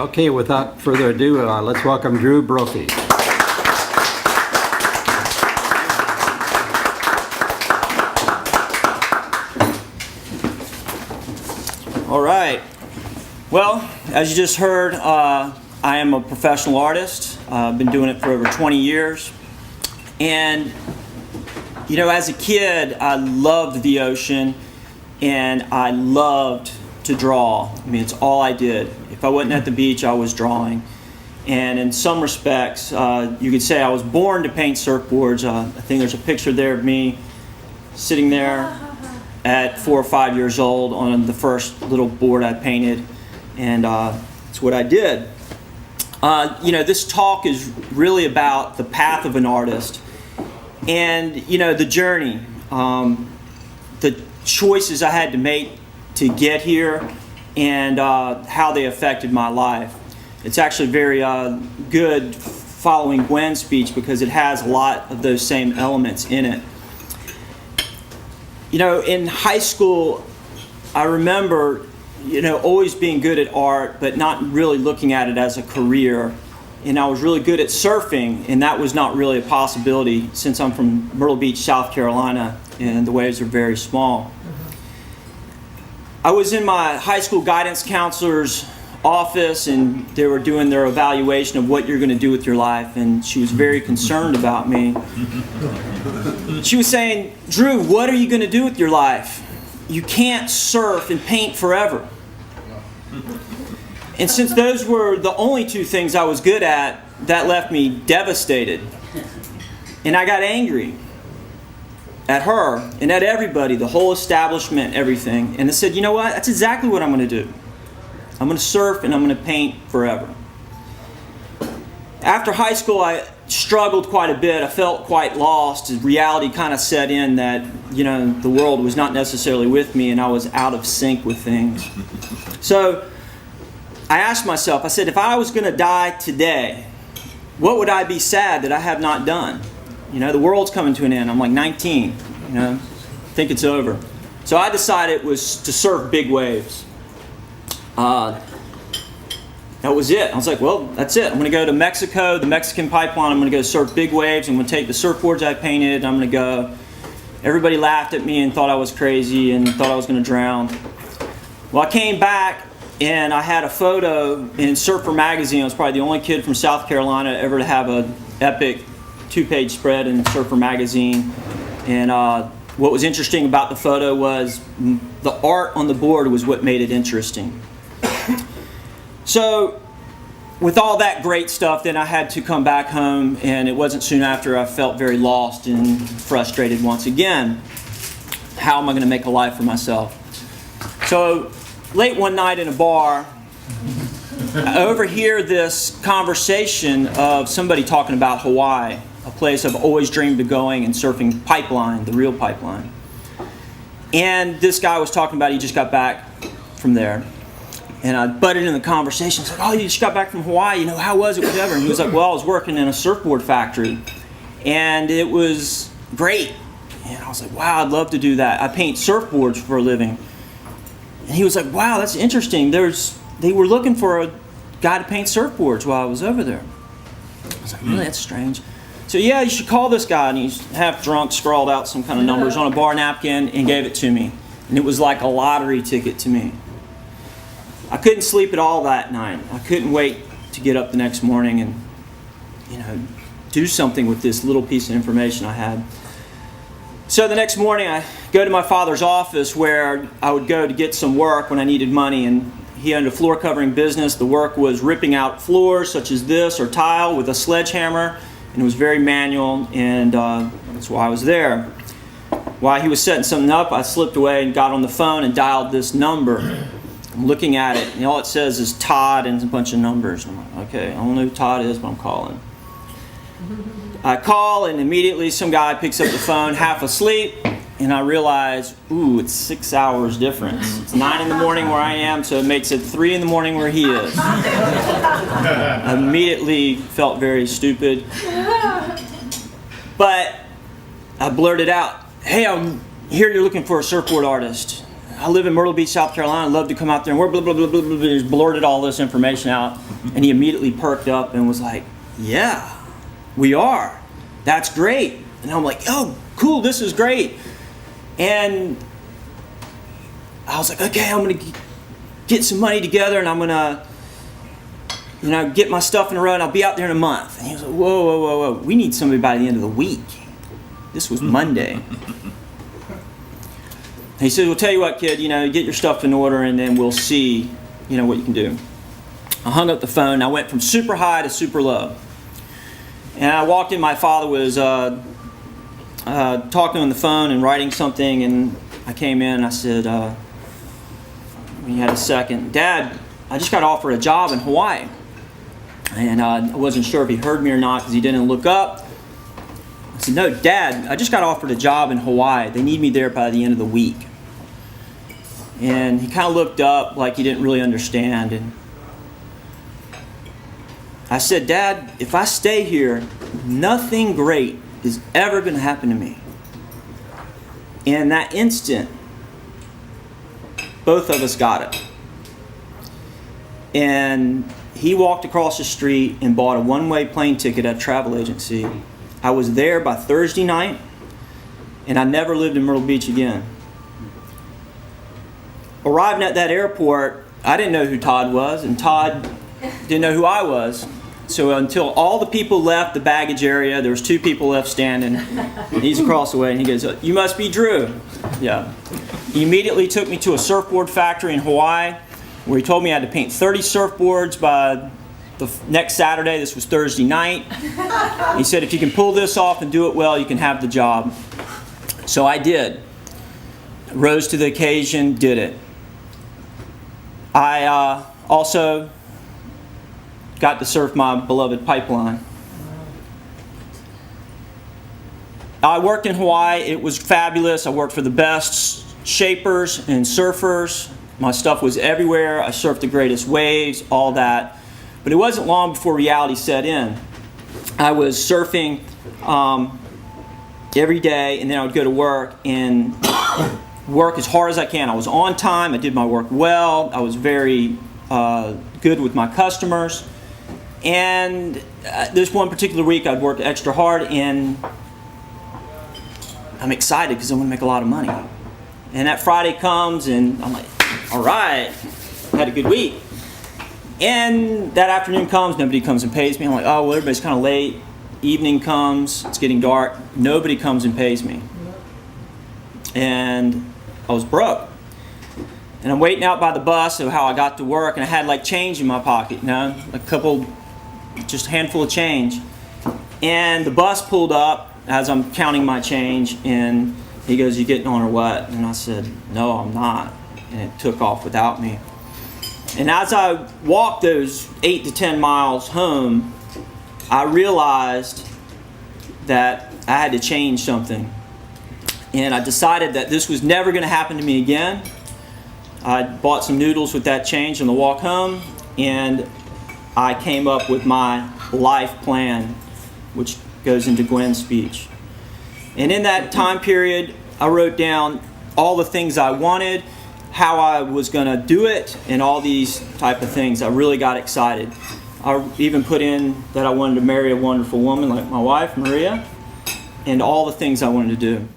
Okay, without further ado, let's welcome Drew Brophy. All right. Well, as you just heard, I am a professional artist. I've been doing it for over 20 years. And, you know, as a kid, I loved the ocean and I loved to draw. I mean, it's all I did. If I wasn't at the beach, I was drawing. And in some respects, you could say I was born to paint surfboards. I think there's a picture there of me sitting there at 4 or 5 years old on the first little board I painted, and it's what I did. You know, this talk is really about the path of an artist and, you know, the journey, the choices I had to make to get here, and how they affected my life. It's actually very good following Gwen's speech because it has a lot of those same elements in it. You know, in high school, I remember, you know, always being good at art, but not really looking at it as a career. And I was really good at surfing, and that was not really a possibility since I'm from Myrtle Beach, South Carolina, and the waves are very small. I was in my high school guidance counselor's office, and they were doing their evaluation of what you're going to do with your life, and she was very concerned about me. She was saying, "Drew, what are you going to do with your life? You can't surf and paint forever." And since those were the only two things I was good at, that left me devastated. And I got angry at her and at everybody, the whole establishment, everything. And I said, you know what? That's exactly what I'm going to do. I'm going to surf and I'm going to paint forever. After high school, I struggled quite a bit. I felt quite lost. Reality kind of set in that, you know, the world was not necessarily with me and I was out of sync with things. So I asked myself, I said, if I was going to die today, what would I be sad that I have not done? You know, the world's coming to an end. I'm like 19, you know, I think it's over. So I decided it was to surf big waves. That was it. I was like, well, that's it. I'm going to go to Mexico, the Mexican pipeline. I'm going to go surf big waves. I'm going to take the surfboards I painted. I'm going to go. Everybody laughed at me and thought I was crazy and thought I was going to drown. Well, I came back and I had a photo in Surfer magazine. I was probably the only kid from South Carolina ever to have an epic 2-page spread in Surfer magazine. And what was interesting about the photo was the art on the board was what made it interesting. So with all that great stuff, then I had to come back home, and it wasn't soon after I felt very lost and frustrated once again. How am I going to make a life for myself? So late one night in a bar, I overhear this conversation of somebody talking about Hawaii, a place I've always dreamed of going and surfing pipeline, the real pipeline. And this guy was talking about he just got back from there. And I butted in the conversation. I was like, oh, you just got back from Hawaii, you know, how was it, whatever? And he was like, well, I was working in a surfboard factory. And it was great. And I was like, wow, I'd love to do that. I paint surfboards for a living. And he was like, wow, that's interesting. They were looking for a guy to paint surfboards while I was over there. I was like, really, that's strange. So yeah, you should call this guy. And he's half drunk, scrawled out some kind of numbers on a bar napkin and gave it to me. And it was like a lottery ticket to me. I couldn't sleep at all that night. I couldn't wait to get up the next morning and, you know, do something with this little piece of information I had. So the next morning I go to my father's office where I would go to get some work when I needed money, and he owned a floor covering business. The work was ripping out floors such as this or tile with a sledgehammer, and it was very manual, and that's why I was there. While he was setting something up, I slipped away and got on the phone and dialed this number. I'm looking at it, and all it says is Todd and a bunch of numbers. I'm like, okay, I don't know who Todd is, but I'm calling. I call, and immediately some guy picks up the phone, half asleep, and I realize, ooh, it's 6 hours difference. It's 9 in the morning where I am, so it makes it 3 in the morning where he is. I immediately felt very stupid. But I blurted out, hey, I'm here, you're looking for a surfboard artist. I live in Myrtle Beach, South Carolina. I'd love to come out there and work, blah, blah, blah, blah, blah, blah. He blurted all this information out, and he immediately perked up and was like, yeah, we are. That's great. And I'm like, oh, cool, this is great. And I was like, okay, I'm going to get some money together, and I'm going to, get my stuff in a row, and I'll be out there in a month. And he was like, whoa, whoa, whoa, whoa. We need somebody by the end of the week. This was Monday. He said, well, tell you what, kid, get your stuff in order, and then we'll see, what you can do. I hung up the phone. I went from super high to super low. And I walked in. My father was talking on the phone and writing something, and I came in and I said, when he had a second, Dad, I just got offered a job in Hawaii. And I wasn't sure if he heard me or not because he didn't look up. I said, no, Dad, I just got offered a job in Hawaii. They need me there by the end of the week. And he kind of looked up like he didn't really understand. And I said, Dad, if I stay here, nothing great is ever going to happen to me. In that instant, both of us got it. And he walked across the street and bought a one-way plane ticket at a travel agency. I was there by Thursday night, and I never lived in Myrtle Beach again. Arriving at that airport, I didn't know who Todd was, and Todd didn't know who I was. So until all the people left the baggage area, there was 2 people left standing. And he's across the way, and he goes, you must be Drew. Yeah. He immediately took me to a surfboard factory in Hawaii, where he told me I had to paint 30 surfboards by the next Saturday. This was Thursday night. He said, if you can pull this off and do it well, you can have the job. So I did. Rose to the occasion, did it. I also got to surf my beloved pipeline. I worked in Hawaii. It was fabulous. I worked for the best shapers and surfers. My stuff was everywhere. I surfed the greatest waves, all that. But it wasn't long before reality set in. I was surfing every day, and then I would go to work and work as hard as I can. I was on time. I did my work well. I was very good with my customers. And this one particular week, I'd work extra hard, and I'm excited because I'm going to make a lot of money. And that Friday comes, and I'm like, all right, I had a good week. And that afternoon comes, nobody comes and pays me. I'm like, oh, well, everybody's kind of late. Evening comes, it's getting dark. Nobody comes and pays me. And I was broke. And I'm waiting out by the bus of how I got to work, and I had like change in my pocket, just a handful of change. And the bus pulled up as I'm counting my change, and he goes, you getting on or what? And I said, no, I'm not. And it took off without me. And as I walked those 8 to 10 miles home, I realized that I had to change something. And I decided that this was never going to happen to me again. I bought some noodles with that change on the walk home, and I came up with my life plan, which goes into Gwen's speech. And in that time period, I wrote down all the things I wanted, how I was going to do it, and all these type of things. I really got excited. I even put in that I wanted to marry a wonderful woman like my wife, Maria, and all the things I wanted to do.